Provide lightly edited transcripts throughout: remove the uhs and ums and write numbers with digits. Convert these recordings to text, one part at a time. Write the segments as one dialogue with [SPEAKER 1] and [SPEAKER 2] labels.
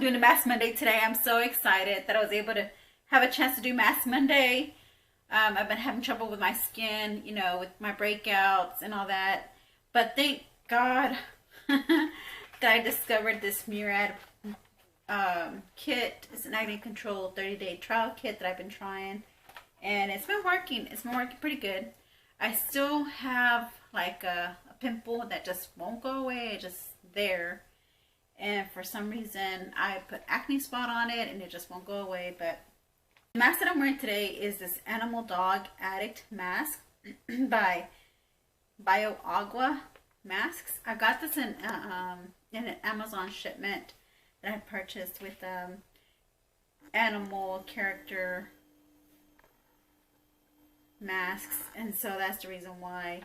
[SPEAKER 1] I'm doing a Mask Monday today. I'm so excited that I was able to have a chance to do Mask Monday. I've been having trouble with my skin, you know, with my breakouts and all that. But thank God that I discovered this Murad kit. It's an acne control 30-day trial kit that I've been trying. And it's been working. It's been working pretty good. I still have like a pimple that just won't go away. It's just there. And for some reason, I put acne spot on it and it just won't go away. But the mask that I'm wearing today is this Animal Dog Addict mask by Bio Aqua masks. I got this in an Amazon shipment that I purchased with animal character masks, and so that's the reason why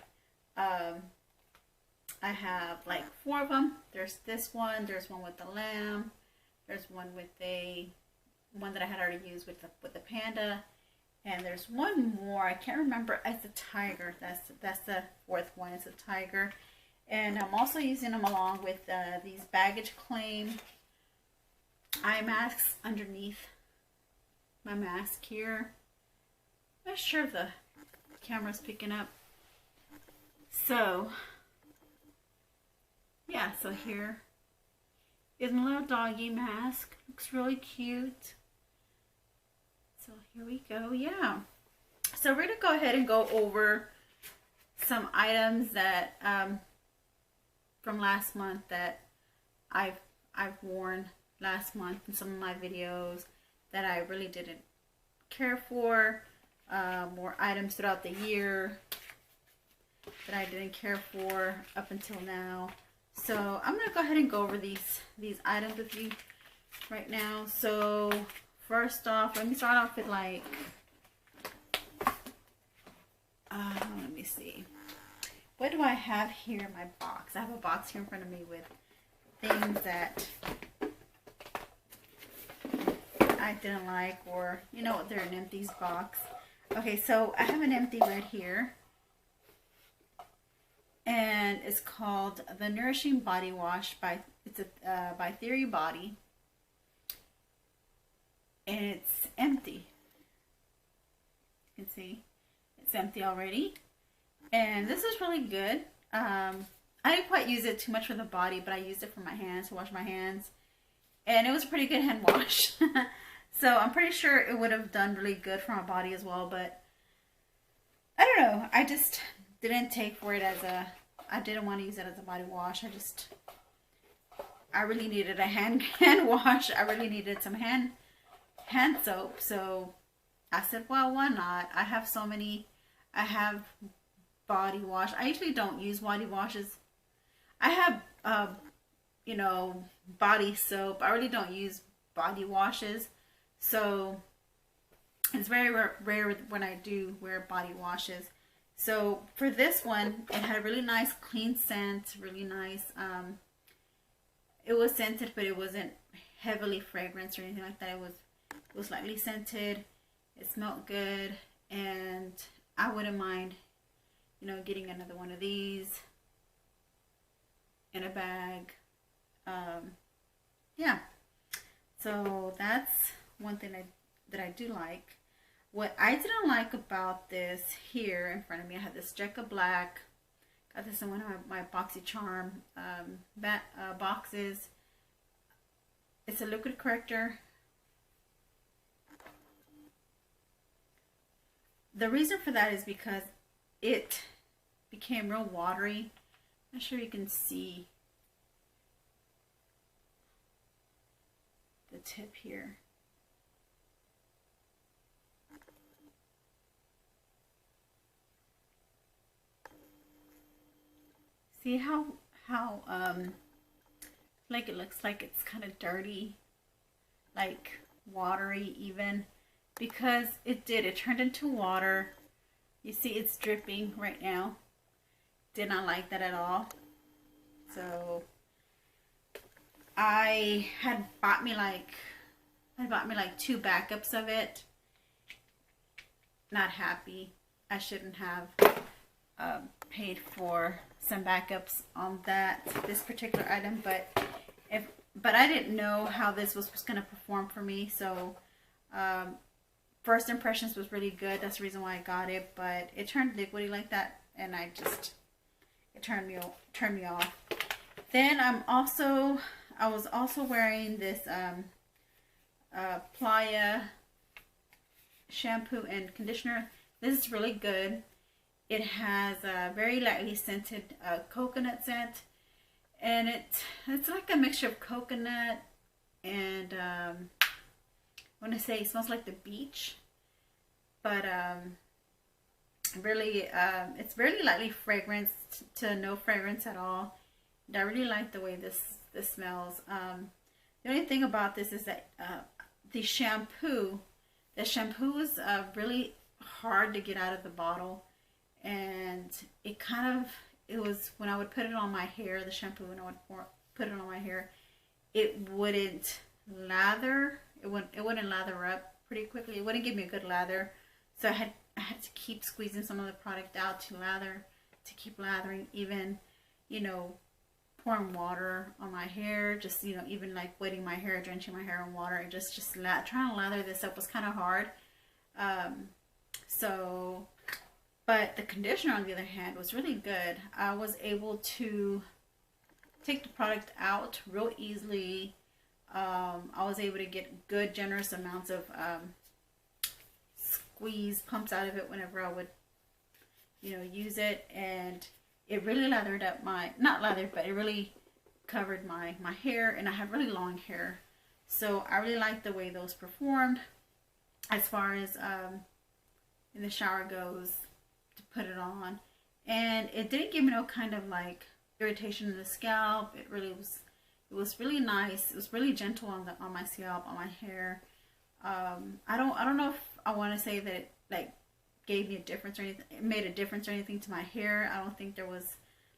[SPEAKER 1] I have like 4 of them. There's this one, there's one with the lamb, there's one with one that I had already used with the panda, and there's one more, I can't remember. It's a tiger. That's the 4th one. It's a tiger. And I'm also using them along with these baggage claim eye masks underneath my mask here. I'm not sure if the camera's picking up. So yeah, so here is my little doggy mask. Looks really cute. So here we go. Yeah. So we're gonna go ahead and go over some items that from last month that I've worn last month in some of my videos that I really didn't care for. More items throughout the year that I didn't care for up until now. So I'm gonna go ahead and go over these items with you right now. So first off, let me start off with like let me see, what do I have here in my box? I have a box here in front of me with things that I didn't like, or you know, they're an Empties box. Okay, so I have an empty right here, and it's called the Nourishing Body Wash by Theory Body, and it's empty. You can see it's empty already, and this is really good. I didn't quite use it too much for the body, but I used it for my hands, to wash my hands, and it was a pretty good hand wash. So I'm pretty sure it would have done really good for my body as well, but I don't know. I just didn't take for it as I didn't want to use it as a body wash. I really needed a hand wash. I really needed some hand soap. So I said, well, why not? I have so many. I have body wash. I usually don't use body washes. I have, you know, body soap. I really don't use body washes. So it's very rare when I do wear body washes. So for this one, it had a really nice clean scent, really nice. It was scented, but it wasn't heavily fragranced or anything like that. It was lightly scented. It smelled good, and I wouldn't mind, you know, getting another one of these in a bag. Yeah. So that's one thing that I do like. What I didn't like about this here in front of me, I have this Jecca Black. Got this in one of my BoxyCharm boxes. It's a liquid corrector. The reason for that is because it became real watery. I'm not sure you can see the tip here. See how like it looks like it's kind of dirty, like watery even, because it turned into water. You see it's dripping right now. Did not like that at all. So I had bought me like 2 backups of it. Not happy. I shouldn't have paid for some backups on this particular item, but but I didn't know how this was going to perform for me. So first impressions was really good. That's the reason why I got it. But it turned liquidy like that, and it turned me off. Then I was also wearing this Playa shampoo and conditioner. This is really good. It has a very lightly scented coconut scent, and it's like a mixture of coconut and I want to say it smells like the beach, but really it's really lightly fragranced to no fragrance at all. And I really like the way this smells. The only thing about this is that the shampoo is really hard to get out of the bottle, and it was when I would put it on my hair, the shampoo, when I would put it on my hair, it wouldn't lather. It wouldn't lather up pretty quickly. It wouldn't give me a good lather, so I had to keep squeezing some of the product out to keep lathering, even, you know, pouring water on my hair, just, you know, even like wetting my hair, drenching my hair in water, and just trying to lather this up was kind of hard. But the conditioner, on the other hand, was really good. I was able to take the product out real easily. I was able to get good, generous amounts of squeeze pumps out of it whenever I would, you know, use it, and it really lathered up not lathered, but it really covered my hair, and I have really long hair, so I really liked the way those performed. As far as in the shower goes, to put it on, and it didn't give me no kind of like irritation in the scalp. It was really nice. It was really gentle on my scalp, on my hair. I don't know if I want to say that it like gave me a difference or anything. It made a difference or anything to my hair. I don't think there was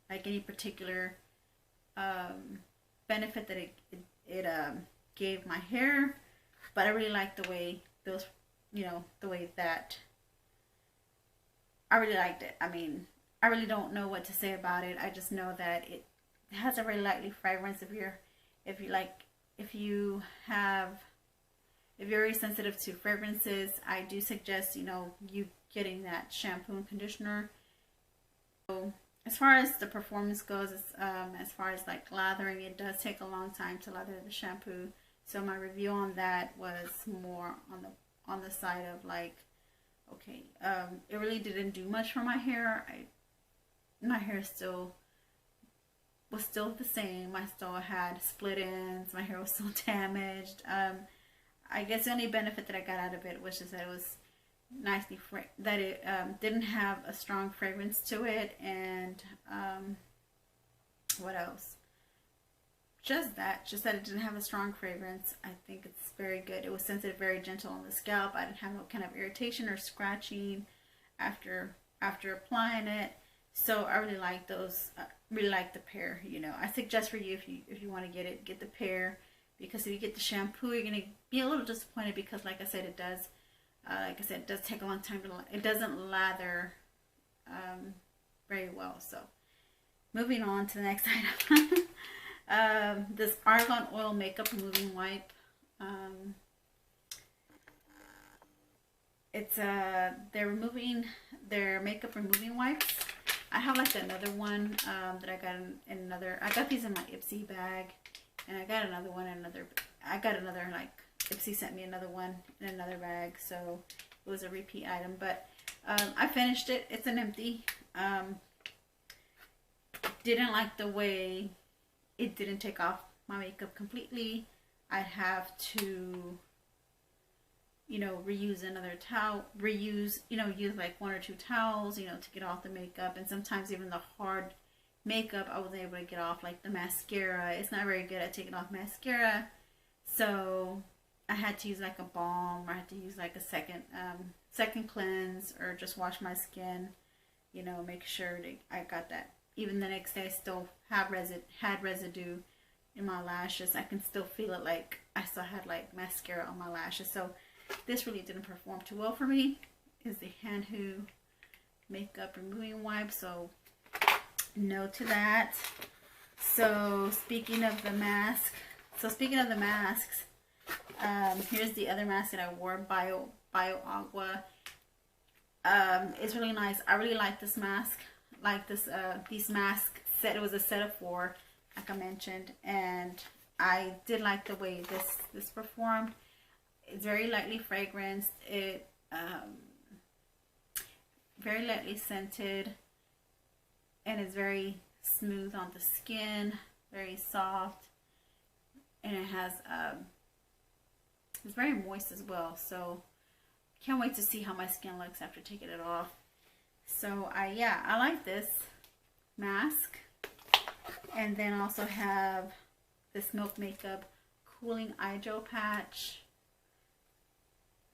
[SPEAKER 1] like any particular benefit that it gave my hair, but I really liked the way those, you know, the way that I really liked it. I mean, I really don't know what to say about it. I just know that it has a very lightly fragrance. If you're very sensitive to fragrances, I do suggest, you know, you getting that shampoo and conditioner. So as far as the performance goes, as far as like lathering, it does take a long time to lather the shampoo. So my review on that was more on the side of like, okay, it really didn't do much for my hair. My hair was still the same. I still had split ends. My hair was still damaged. I guess the only benefit that I got out of it was just that it was nicely that it didn't have a strong fragrance to it, and what else? Just that it didn't have a strong fragrance. I think it's very good. It was sensitive, very gentle on the scalp. I didn't have no kind of irritation or scratching after applying it. So I really like those. Really like the pair. You know, I suggest for you, if you want to get the pair, because if you get the shampoo, you're gonna be a little disappointed because, like I said, it does. It does take a long time to. It doesn't lather very well. So, moving on to the next item. This Argan Oil Makeup Removing Wipe. They're removing their makeup removing wipes. I have like another one that I got in another. I got these in my Ipsy bag, and I got another one in another. I got another, like, Ipsy sent me another one in another bag, so it was a repeat item. But I finished it. It's an empty. Didn't like the way it didn't take off my makeup completely. I'd have to, you know, reuse another towel, use like one or two towels, you know, to get off the makeup. And sometimes even the hard makeup I wasn't able to get off, like the mascara. It's not very good at taking off mascara. So I had to use like a balm, or I had to use like a second cleanse, or just wash my skin, you know, make sure that I got that. Even the next day I still had residue in my lashes. I can still feel it, like I still had like mascara on my lashes. So this really didn't perform too well for me. Is the Hanhu makeup removing wipe, so no to that. So speaking of the mask, So speaking of the masks, here's the other mask that I wore, Bio Aqua. It's really nice. I really like this mask. Like this, these masks set. It was a set of 4, like I mentioned, and I did like the way this performed. It's very lightly fragranced. It very lightly scented, and it's very smooth on the skin, very soft, and it has it's very moist as well. So can't wait to see how my skin looks after taking it off. So I like this mask. And then I also have this Milk Makeup Cooling Eye Gel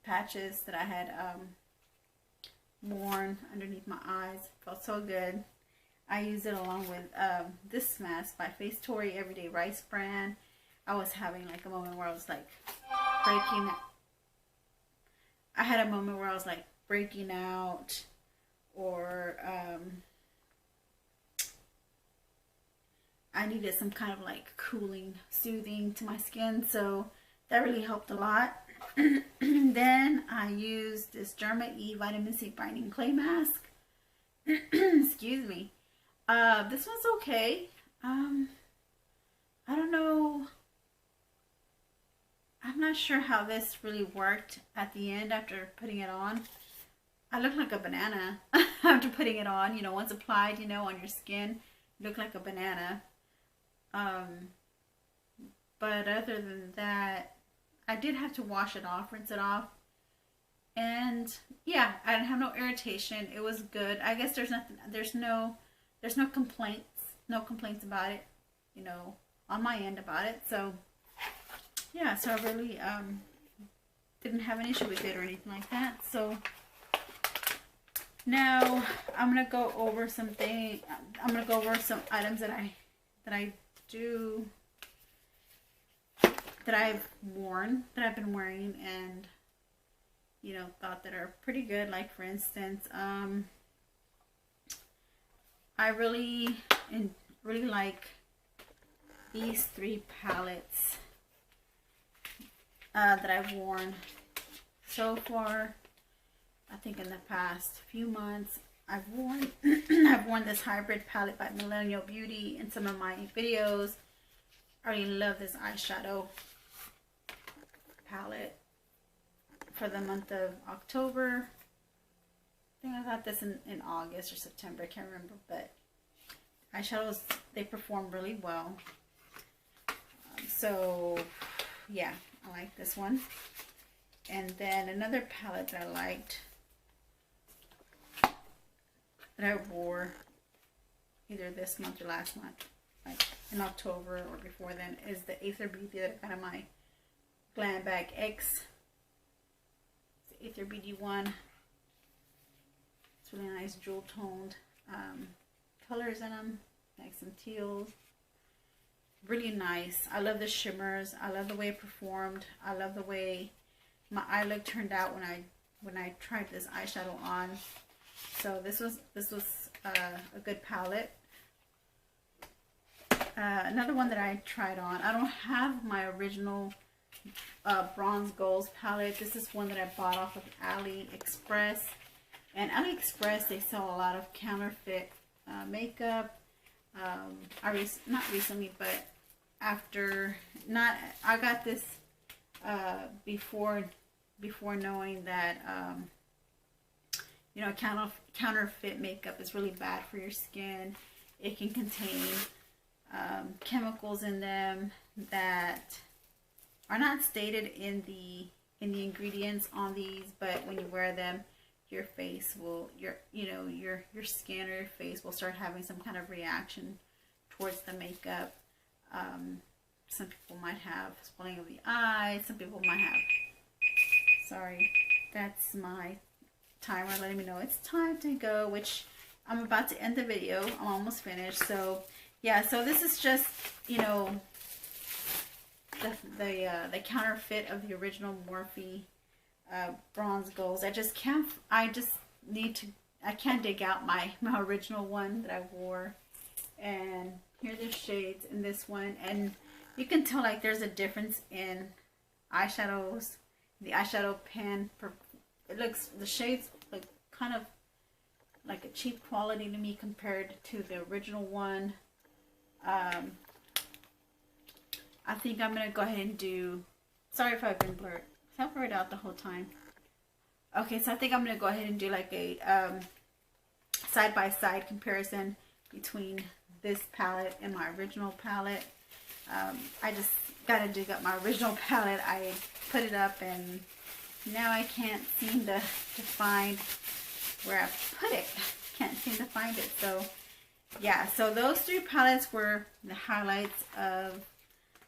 [SPEAKER 1] patches that I had worn underneath my eyes. Felt so good. I used it along with this mask by Facetory Everyday Rice brand. I was having like a moment where I was like breaking. I had a moment where I was like breaking out, or I needed some kind of like cooling, soothing to my skin, so that really helped a lot. Then I used this Derma E Vitamin C Binding Clay Mask. Excuse me. This one's okay. I don't know. I'm not sure how this really worked at the end after putting it on. I look like a banana after putting it on. You know, once applied, you know, on your skin, you look like a banana. But other than that, I did have to wash it off, rinse it off. And yeah, I didn't have no irritation. It was good. I guess there's nothing, there's no complaints about it, you know, on my end about it. So yeah, so I really didn't have an issue with it or anything like that. So now I'm gonna go over something. I'm gonna go over some items that I've worn, that I've been wearing, and you know, thought that are pretty good. Like for instance, I really like these 3 palettes that I've worn so far. I think in the past few months I've worn I've worn this hybrid palette by Millennial Beauty in some of my videos. I really love this eyeshadow palette for the month of October. I think I got this in August or September, I can't remember, but eyeshadows, they perform really well. So yeah, I like this one. And then another palette that I liked, that I wore either this month or last month, like in October or before then, is the Aether BD that I got in my Glam Bag X. It's the Aether BD one. It's really nice jewel toned colors in them, like some teals. Really nice. I love the shimmers. I love the way it performed. I love the way my eye look turned out when I tried this eyeshadow on. So this was a good palette. Another one that I tried on. I don't have my original Bronze Goals palette. This is one that I bought off of AliExpress. And AliExpress, they sell a lot of counterfeit makeup. Not recently, but after, I got this before knowing that you know, counterfeit makeup is really bad for your skin. It can contain chemicals in them that are not stated in the ingredients on these, but when you wear them, your face will, your skin or your face will start having some kind of reaction towards the makeup. Some people might have swelling of the eye. Some people might have, sorry, that's my timer letting me know it's time to go, which I'm about to end the video. I'm almost finished. So yeah, so this is just, you know, the counterfeit of the original Morphe Bronze Goals. I can't dig out my original one that I wore. And here are the shades in this one. And you can tell like there's a difference in eyeshadows. The eyeshadow pen, it looks, the shades look kind of like a cheap quality to me compared to the original one. I think I'm going to go ahead and do, sorry if I've been blurred. I've blurred out the whole time. Okay, so I think I'm going to go ahead and do like a side-by-side comparison between this palette and my original palette. I just got to dig up my original palette. I put it up and now I can't seem to find where I put it. Can't seem to find it. So yeah, so those three palettes were the highlights of,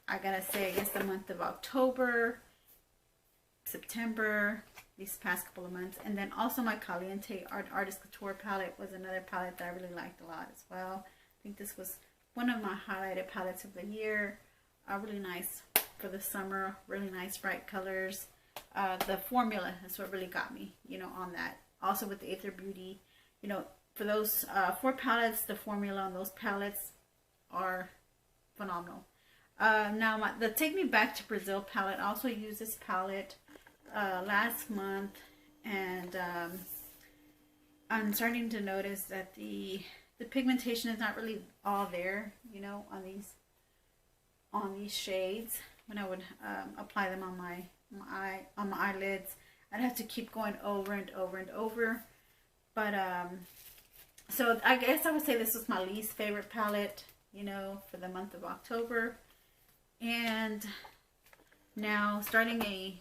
[SPEAKER 1] I gotta say, I guess the month of October, September, these past couple of months. And then also my Caliente Artist Couture palette was another palette that I really liked a lot as well. I think this was one of my highlighted palettes of the year. Really nice for the summer, really nice bright colors. The formula is what really got me, you know, on that. Also with the Aether Beauty, you know, for those 4 palettes, the formula on those palettes are phenomenal. Now the Take Me Back to Brazil palette, I also used this palette last month, and I'm starting to notice that the pigmentation is not really all there, you know, on these shades. When I would apply them on my eyelids, I'd have to keep going over and over and over. But so I guess I would say this was my least favorite palette, you know, for the month of October. And now starting a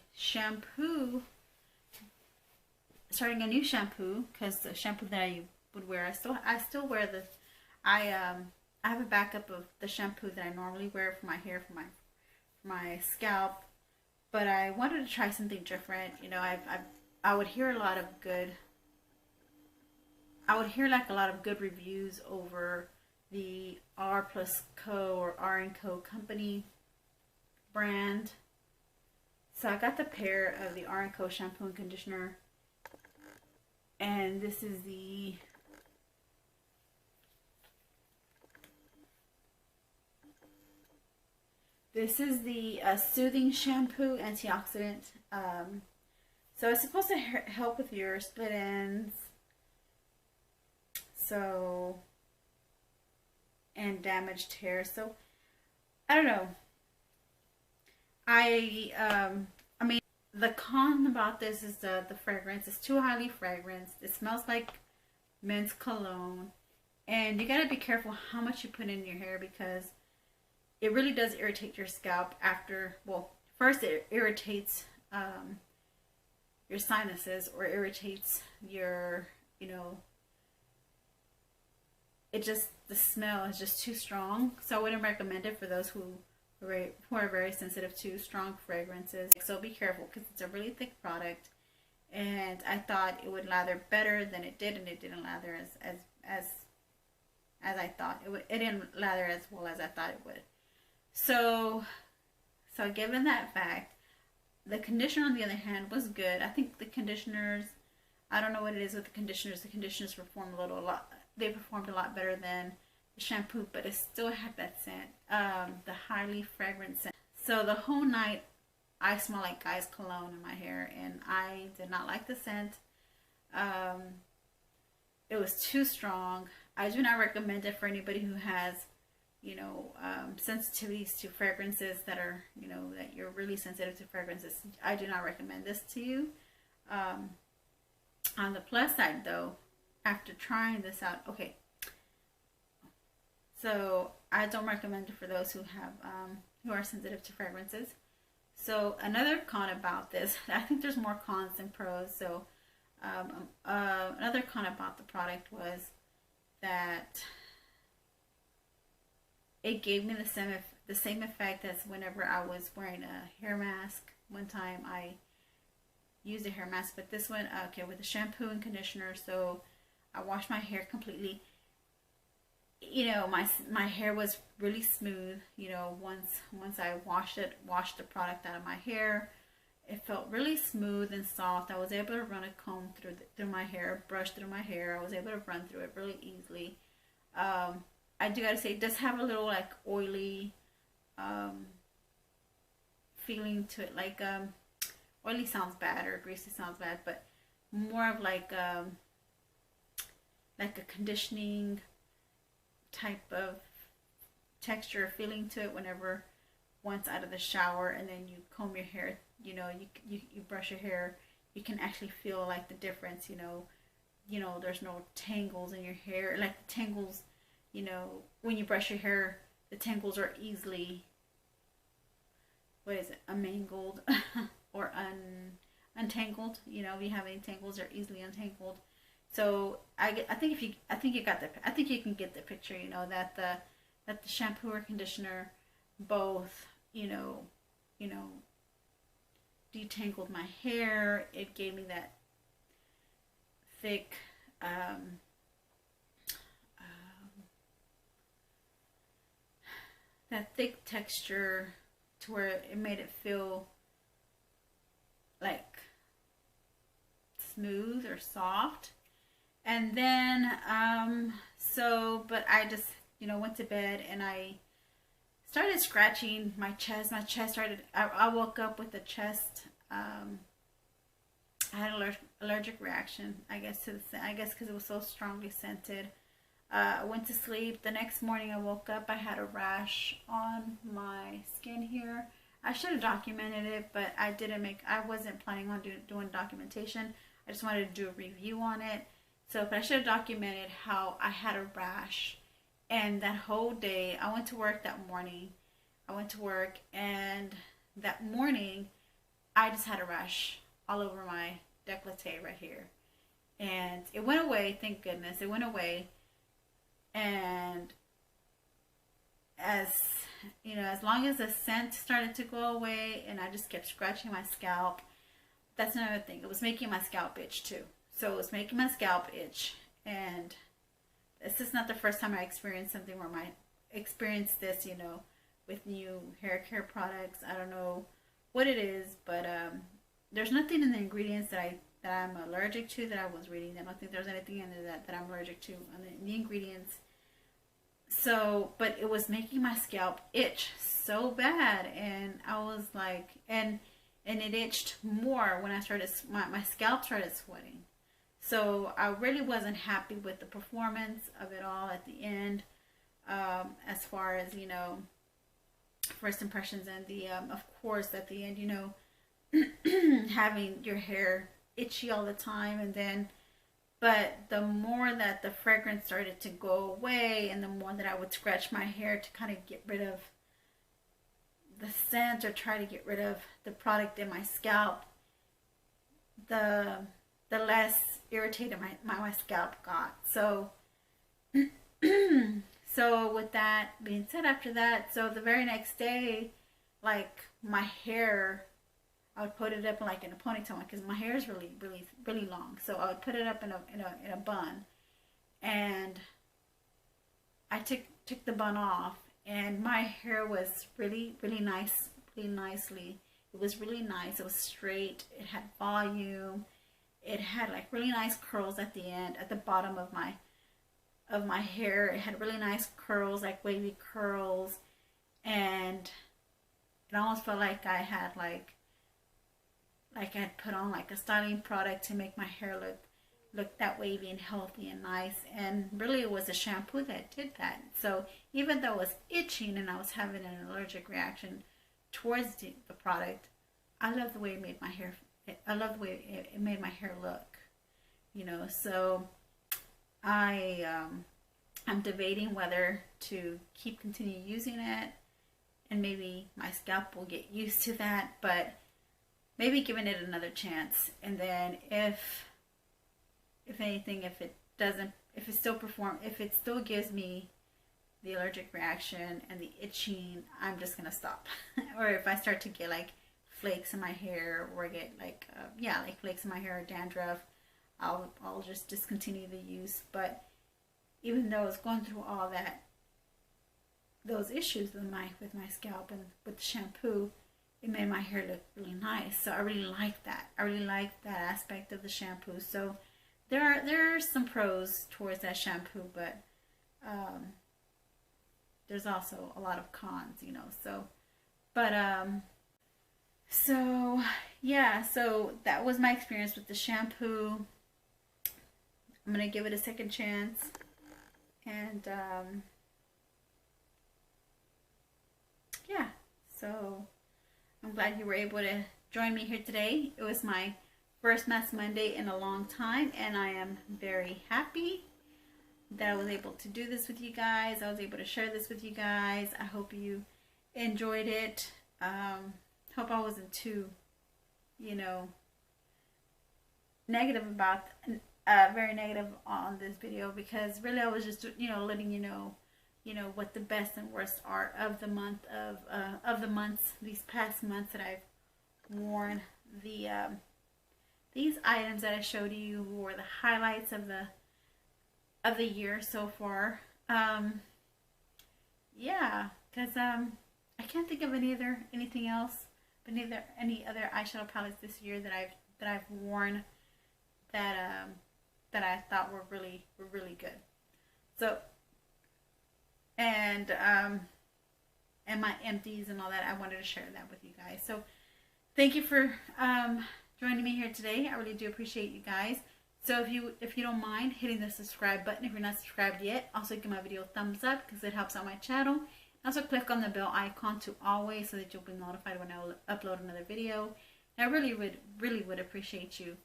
[SPEAKER 1] new shampoo, because the shampoo that I would wear, I still wear the, I have a backup of the shampoo that I normally wear for my hair, for my scalp. But I wanted to try something different. You know, I would hear a lot of good, I would hear like a lot of good reviews over the R plus Co or R & Co company brand. So I got the pair of the R & Co shampoo and conditioner, and this is the soothing shampoo antioxidant. So it's supposed to help with your split ends, so, and damaged hair. So I don't know. I mean, the con about this is the fragrance. It's too highly fragranced. It smells like men's cologne, and you gotta be careful how much you put in your hair, because it really does irritate your scalp after. Well, first it irritates your sinuses, or irritates your, you know, it just, the smell is just too strong. So I wouldn't recommend it for those who are very sensitive to strong fragrances. So be careful, because it's a really thick product, and I thought it would lather better than it did, and it didn't lather as I thought it would. It didn't lather as well as I thought it would. So given that fact, the conditioner on the other hand was good. I think the conditioners, I don't know what it is with the conditioners. The conditioners performed they performed a lot better than the shampoo, but it still had that scent, the highly fragrant scent. So the whole night I smelled like guy's cologne in my hair, and I did not like the scent. It was too strong. I do not recommend it for anybody who has, you know, sensitivities to fragrances, that are, you know, that you're really sensitive to fragrances. I do not recommend this to you. On the plus side though, after trying this out, okay, so I don't recommend it for those who have who are sensitive to fragrances. So another con about this, I think there's more cons than pros. So another con about the product was that it gave me the same effect as whenever I was wearing a hair mask. One time I used a hair mask, but this one, okay, with the shampoo and conditioner. So I washed my hair completely. You know, my hair was really smooth. You know, once I washed the product out of my hair, it felt really smooth and soft. I was able to run a comb through my hair, brush through my hair. I was able to run through it really easily. I do gotta say, it does have a little like oily feeling to it, like oily sounds bad or greasy sounds bad, but more of like a conditioning type of texture feeling to it whenever once out of the shower and then you comb your hair, you know, you brush your hair, you can actually feel like the difference, you know, there's no tangles in your hair, like the tangles, you know, when you brush your hair, the tangles are easily, what is it, unmangled or untangled, you know, if you have any tangles, they're easily untangled. So I think you can get the picture, you know, that the shampoo or conditioner both, you know, detangled my hair. It gave me that thick, texture to where it made it feel like smooth or soft. And then, but I just, you know, went to bed and I started scratching my chest. My chest started, I woke up with a chest, I had an allergic reaction, I guess, because it was so strongly scented. I went to sleep. The next morning I woke up, I had a rash on my skin here. I should have documented it, but I wasn't planning on doing documentation. I just wanted to do a review on it. But I should have documented how I had a rash. And that whole day, I went to work that morning. And that morning, I just had a rash all over my décolleté right here. And it went away, thank goodness. It went away. And as long as the scent started to go away and I just kept scratching my scalp, that's another thing. It was making my scalp itch too. So it was making my scalp itch. And this is not the first time I experienced something where I experienced this, you know, with new hair care products. I don't know what it is, but there's nothing in the ingredients that I'm allergic to that I was reading. I don't think there's anything in there that I'm allergic to on the ingredients. So, but it was making my scalp itch so bad, and I was like, and it itched more when I started, my scalp started sweating. So I really wasn't happy with the performance of it all at the end, as far as, you know, first impressions, and the of course at the end, you know, having your hair itchy all the time. And then, but the more that the fragrance started to go away and the more that I would scratch my hair to kind of get rid of the scent or try to get rid of the product in my scalp, the less irritated my scalp got. So so with that being said, after that, so the very next day, like my hair, I would put it up like in a ponytail because my hair is really, really, really long. So I would put it up in a bun, and I took the bun off, and my hair was really, really nice, really nicely. It was really nice. It was straight. It had volume. It had like really nice curls at the end, at the bottom of my hair. It had really nice curls, like wavy curls, and it almost felt like I had like I had put on like a styling product to make my hair look that wavy and healthy and nice. And really it was a shampoo that did that. So even though it was itching and I was having an allergic reaction towards the product, I love the way it made my hair. I love the way it made my hair look, you know. So I'm debating whether to continue using it, and maybe my scalp will get used to that, but maybe giving it another chance. And then if anything, if it still gives me the allergic reaction and the itching, I'm just gonna stop. Or if I start to get like flakes in my hair, or get like like flakes in my hair or dandruff, I'll just discontinue the use. But even though I was going through all those issues with my scalp and with the shampoo, it made my hair look really nice. So I really like that. I really like that aspect of the shampoo. So there are some pros towards that shampoo, but there's also a lot of cons, you know. So, but So yeah, so that was my experience with the shampoo. I'm gonna give it a second chance, and yeah, so I'm glad you were able to join me here today. It was my first Mask Monday in a long time, and I am very happy that I was able to do this with you guys. I was able to share this with you guys. I hope you enjoyed it. Hope I wasn't too, you know, negative about, very negative on this video, because really I was just, letting you know, what the best and worst are of the months, these past months that I've worn. These items that I showed you were the highlights of the year so far. Yeah, because I can't think of anything else, but any other eyeshadow palettes this year that I've worn that I thought were really good. So and my empties and all that, I wanted to share that with you guys. So thank you for joining me here today. I really do appreciate you guys. So if you don't mind hitting the subscribe button if you're not subscribed yet, also give my video a thumbs up because it helps out my channel. Also click on the bell icon to always, so that you'll be notified when I upload another video. And I really would appreciate you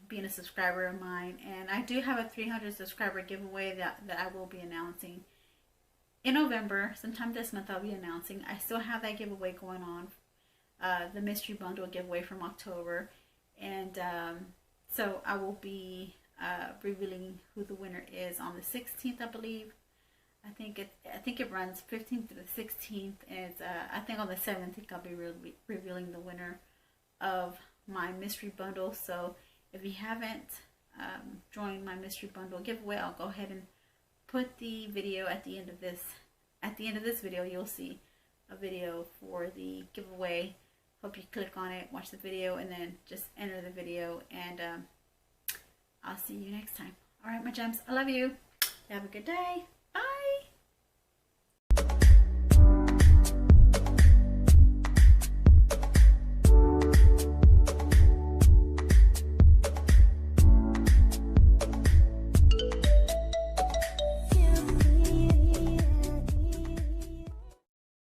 [SPEAKER 1] being a subscriber of mine. And I do have a 300 subscriber giveaway that I will be announcing in November. Sometime this month I'll be announcing. I still have that giveaway going on, the mystery bundle giveaway from October, and so I will be revealing who the winner is on the 16th, I believe. I think it runs 15th to the 16th, and I think on the 17th I'll be revealing the winner of my mystery bundle. So if you haven't joined my mystery bundle giveaway, I'll go ahead and put the video at the end of this. At the end of this video, you'll see a video for the giveaway. Hope you click on it, watch the video, and then just enter the video, and I'll see you next time. All right, my gems, I love you. Have a good day.